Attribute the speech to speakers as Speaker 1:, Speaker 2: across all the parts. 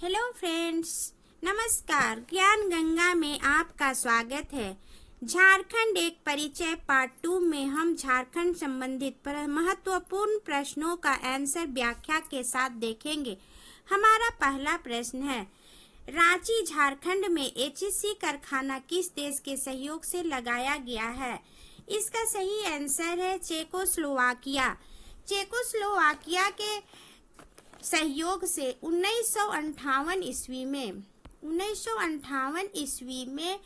Speaker 1: Hello friends, नमस्कार। ज्ञान गंगा में आपका स्वागत है। झारखंड एक परिचय पार्ट 2 में हम झारखंड संबंधित महत्वपूर्ण प्रश्नों का आंसर व्याख्या के साथ देखेंगे। हमारा पहला प्रश्न है, रांची झारखंड में एचईसी कारखाना किस देश के सहयोग से लगाया गया है? इसका सही आंसर है चेकोस्लोवाकिया। चेकोस्लोवाकिया के सहयोग से 1958 ईस्वी में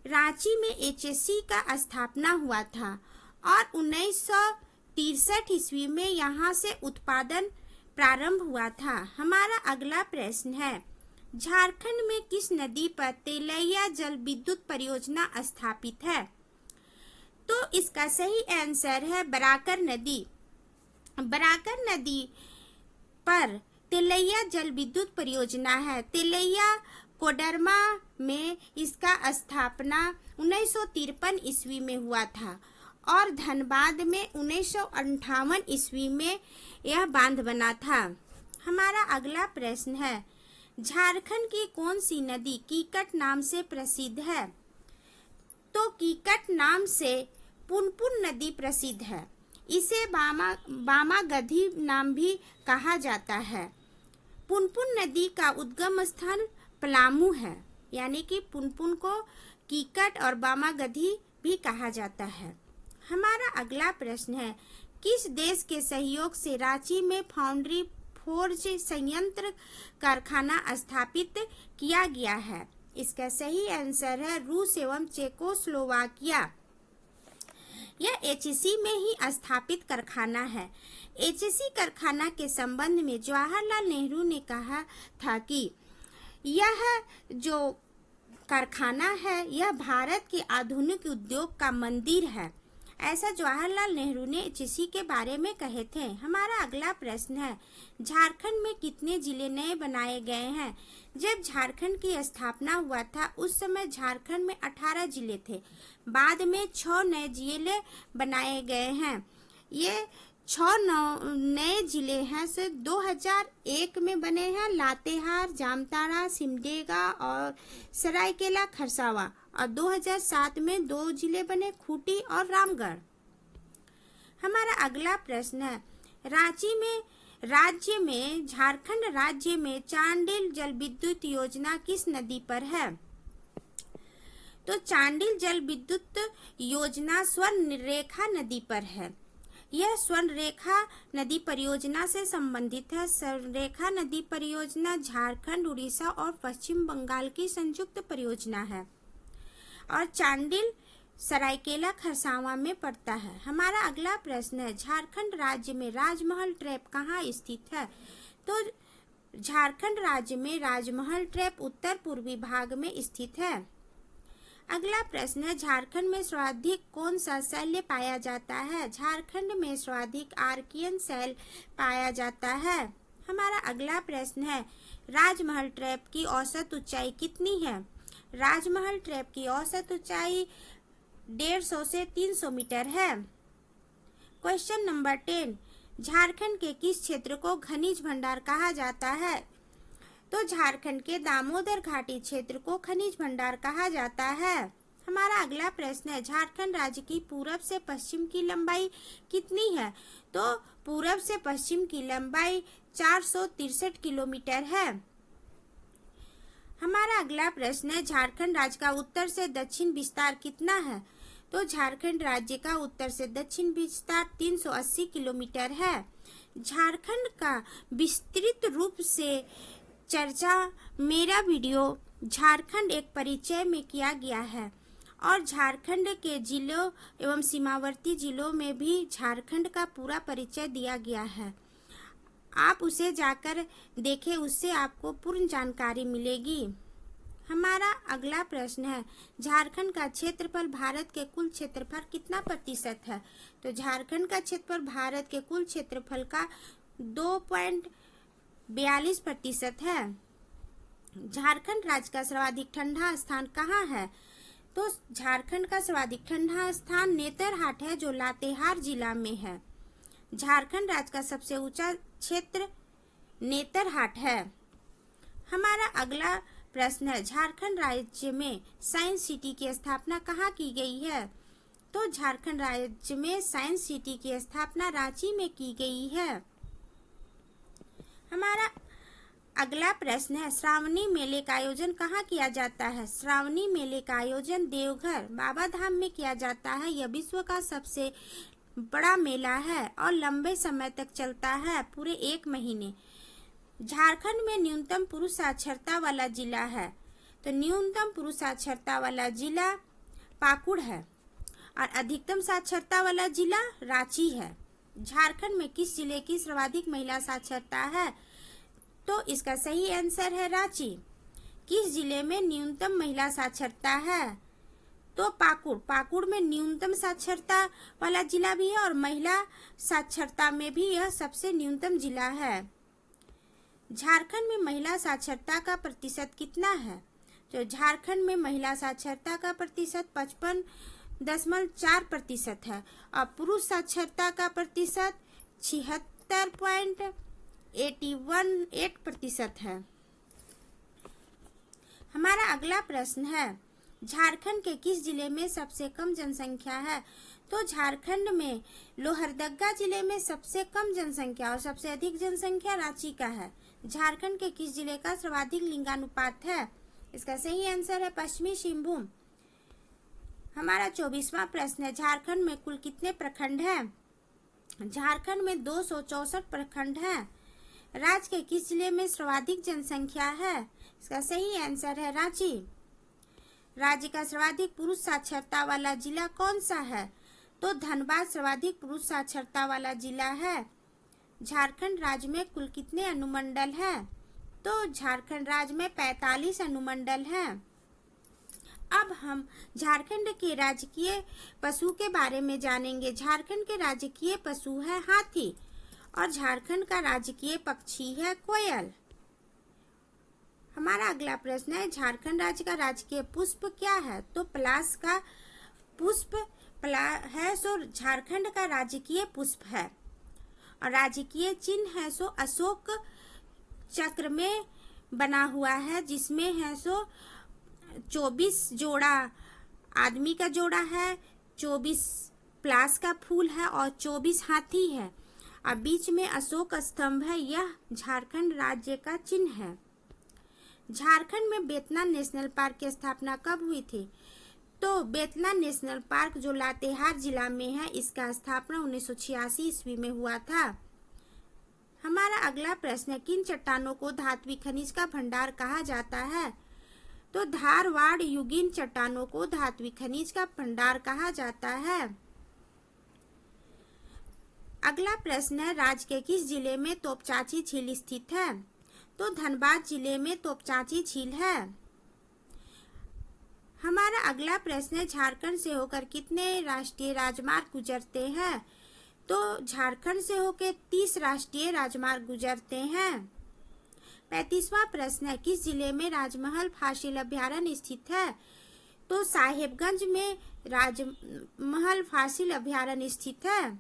Speaker 1: रांची में एचएससी का स्थापना हुआ था और 1963 ईस्वी में यहाँ से उत्पादन प्रारंभ हुआ था। हमारा अगला प्रश्न है, झारखंड में किस नदी पर तेलैया जल विद्युत परियोजना स्थापित है? तो इसका सही आंसर है बराकर नदी। बराकर नदी पर तेलैया जल विद्युत परियोजना है। तेलैया कोडरमा में इसका स्थापना 1953 ईस्वी में हुआ था और धनबाद में 1958 ईस्वी में यह बांध बना था। हमारा अगला प्रश्न है, झारखंड की कौन सी नदी कीकट नाम से प्रसिद्ध है? तो कीकट नाम से पुनपुन नदी प्रसिद्ध है। इसे बामागधी नाम भी कहा जाता है। पुनपुन नदी का उद्गम स्थान पलामू है, यानी कि पुनपुन को कीकट और बामागधी भी कहा जाता है। हमारा अगला प्रश्न है, किस देश के सहयोग से रांची में फाउंड्री फोर्ज संयंत्र कारखाना स्थापित किया गया है? इसका सही आंसर है रूस एवं चेकोस्लोवाकिया। यह एचईसी में ही स्थापित कारखाना है। एचईसी कारखाना के संबंध में जवाहरलाल नेहरू ने कहा था कि यह जो कारखाना है यह भारत के आधुनिक उद्योग का मंदिर है। ऐसा जवाहरलाल नेहरू ने एचईसी के बारे में कहे थे। हमारा अगला प्रश्न है, झारखंड में कितने जिले नए बनाए गए हैं? जब झारखंड की स्थापना हुआ था उस समय झारखंड में 18 जिले थे। बाद में 6 नए जिले बनाए गए हैं। ये 6 नए जिले हैं से 2001 में बने हैं। लातेहार, जामताड़ा, सिमडेगा और सरायकेला खरसावां। और 2007 में 2 जिले बने, खूंटी और रामगढ़। हमारा अगला प्रश्न है, झारखंड राज्य में चांडिल जल विद्युत योजना किस नदी पर है? तो चांडिल जल विद्युत योजना स्वर्णरेखा नदी पर है। यह स्वर्णरेखा नदी परियोजना से संबंधित है। स्वर्णरेखा नदी परियोजना झारखंड, उड़ीसा और पश्चिम बंगाल की संयुक्त परियोजना है और चांडिल सरायकेला खरसावां में पड़ता है। हमारा अगला प्रश्न है, झारखंड राज्य में राजमहल ट्रैप कहाँ स्थित है? तो झारखंड राज्य में राजमहल ट्रैप उत्तर पूर्वी भाग में स्थित है। अगला प्रश्न है, झारखंड में सर्वाधिक कौन सा शैल पाया जाता है? झारखंड में सर्वाधिक आर्कियन शैल पाया जाता है। हमारा अगला प्रश्न है, राजमहल ट्रैप की औसत ऊंचाई कितनी है? राजमहल ट्रैप की औसत ऊंचाई 150 से 300 मीटर है। क्वेश्चन नंबर 10, झारखंड के किस क्षेत्र को खनिज भंडार कहा जाता है? तो झारखंड के दामोदर घाटी क्षेत्र को खनिज भंडार कहा जाता है। हमारा अगला प्रश्न है, झारखंड राज्य की पूरब से पश्चिम की लंबाई कितनी है? तो पूरब से पश्चिम की लंबाई 463 किलोमीटर है। हमारा अगला प्रश्न है, झारखंड राज्य का उत्तर से दक्षिण विस्तार कितना है? तो झारखंड राज्य का उत्तर से दक्षिण विस्तार 380 किलोमीटर है। झारखंड का विस्तृत रूप से चर्चा मेरा वीडियो झारखंड एक परिचय में किया गया है और झारखंड के जिलों एवं सीमावर्ती जिलों में भी झारखंड का पूरा परिचय दिया गया है। आप उसे जाकर देखें, उससे आपको पूर्ण जानकारी मिलेगी। हमारा अगला प्रश्न है, झारखंड का क्षेत्रफल भारत के कुल क्षेत्रफल कितना प्रतिशत है? तो झारखंड का क्षेत्रफल भारत के कुल क्षेत्रफल का 2.42% है। झारखंड राज्य का सर्वाधिक ठंडा स्थान कहाँ है? तो झारखंड का सर्वाधिक ठंडा स्थान नेतरहाट है, जो लातेहार जिला में है। झारखंड राज्य का सबसे ऊंचा क्षेत्र नेतरहाट है। हमारा अगला प्रश्न है, झारखंड राज्य में साइंस सिटी की स्थापना कहाँ की गई है? तो झारखंड राज्य में साइंस सिटी की स्थापना रांची में की गई है। हमारा अगला प्रश्न है, श्रावणी मेले का आयोजन कहाँ किया जाता है? श्रावणी मेले का आयोजन देवघर बाबा धाम में किया जाता है। यह विश्व का सबसे बड़ा मेला है और लंबे समय तक चलता है, पूरे 1 महीने। झारखंड में न्यूनतम पुरुष साक्षरता वाला जिला है, तो न्यूनतम पुरुष साक्षरता वाला जिला पाकुड़ है और अधिकतम साक्षरता वाला जिला रांची है। झारखंड में किस जिले की सर्वाधिक महिला साक्षरता है? तो इसका सही आंसर है रांची। किस जिले में न्यूनतम महिला साक्षरता है? तो पाकुड़ में न्यूनतम साक्षरता वाला जिला भी है और महिला साक्षरता में भी यह सबसे न्यूनतम जिला है। झारखंड में महिला साक्षरता का प्रतिशत कितना है? तो झारखंड में महिला साक्षरता का प्रतिशत 55.4% है और पुरुष साक्षरता का प्रतिशत 76.818% है। हमारा अगला प्रश्न है, झारखंड के किस जिले में सबसे कम जनसंख्या है? तो झारखंड में लोहरदगा जिले में सबसे कम जनसंख्या और सबसे अधिक जनसंख्या रांची का है। झारखंड के किस जिले का सर्वाधिक लिंगानुपात है? इसका सही आंसर है पश्चिमी सिंहभूम। हमारा 24वां प्रश्न है, झारखंड में कुल कितने प्रखंड हैं? झारखंड में 264 प्रखंड हैं। राज्य के किस जिले में सर्वाधिक जनसंख्या है? इसका सही आंसर है रांची। राज्य का सर्वाधिक पुरुष साक्षरता वाला जिला कौन सा है? तो धनबाद सर्वाधिक पुरुष साक्षरता वाला जिला है। झारखंड राज्य में कुल कितने अनुमंडल हैं? तो झारखंड राज्य में 45 अनुमंडल हैं। अब हम झारखंड के राजकीय पशु के बारे में जानेंगे। झारखंड के राजकीय पशु है हाथी और झारखंड का राजकीय पक्षी है कोयल। हमारा अगला प्रश्न है, झारखंड राज्य का राजकीय पुष्प क्या है? तो पलाश का पुष्प है सो झारखंड का राजकीय पुष्प है और राजकीय चिन्ह है सो अशोक चक्र में बना हुआ है, जिसमें है सो 24 जोड़ा आदमी का जोड़ा है, 24 पलाश का फूल है और 24 हाथी है और बीच में अशोक स्तंभ है। यह झारखंड राज्य का चिन्ह है। झारखंड में बेतला नेशनल पार्क की स्थापना कब हुई थी? तो बेतला नेशनल पार्क जो लातेहार जिला में है, इसका स्थापना 1986 ईस्वी में हुआ था। हमारा अगला प्रश्न है, किन चट्टानों को धात्विक खनिज का भंडार कहा जाता है? तो धारवाड़ युगीन चट्टानों को धात्विक खनिज का भंडार कहा जाता है। अगला प्रश्न है, राज्य के किस जिले में तोपचांची झील स्थित है? तो धनबाद जिले में तोपचांची झील है। हमारा अगला प्रश्न है, झारखंड से होकर कितने राष्ट्रीय राजमार्ग गुजरते हैं? तो झारखंड से होकर 30 राष्ट्रीय राजमार्ग गुजरते हैं। 35वां प्रश्न है, किस जिले में राजमहल फासिल अभयारण्य स्थित है? तो साहेबगंज में राजमहल फासिल अभयारण्य स्थित है।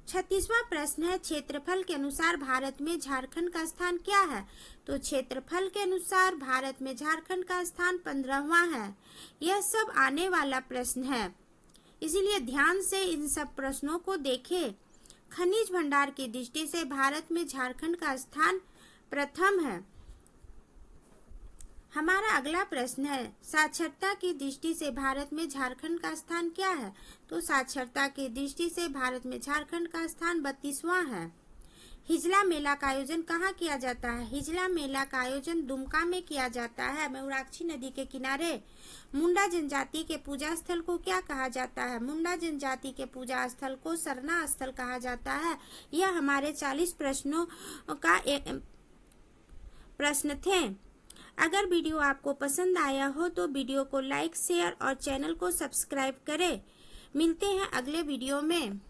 Speaker 1: 36वां प्रश्न है, क्षेत्रफल के अनुसार भारत में झारखंड का स्थान क्या है? तो क्षेत्रफल के अनुसार भारत में झारखंड का स्थान 15वां है। यह सब आने वाला प्रश्न है, इसीलिए ध्यान से इन सब प्रश्नों को देखें। खनिज भंडार की दृष्टि से भारत में झारखंड का स्थान प्रथम है। हमारा अगला प्रश्न है, साक्षरता की दृष्टि से भारत में झारखंड का स्थान क्या है? तो साक्षरता की दृष्टि से भारत में झारखंड का स्थान 32वां है। हिजला मेला का आयोजन कहाँ किया जाता है? हिजला मेला का आयोजन दुमका में किया जाता है, मयूराक्षी नदी के किनारे। मुंडा जनजाति के पूजा स्थल को क्या कहा जाता है? मुंडा जनजाति के पूजा स्थल को सरना स्थल कहा जाता है। यह हमारे 40 प्रश्नों का प्रश्न थे। अगर वीडियो आपको पसंद आया हो तो वीडियो को लाइक, शेयर और चैनल को सब्सक्राइब करें। मिलते हैं अगले वीडियो में।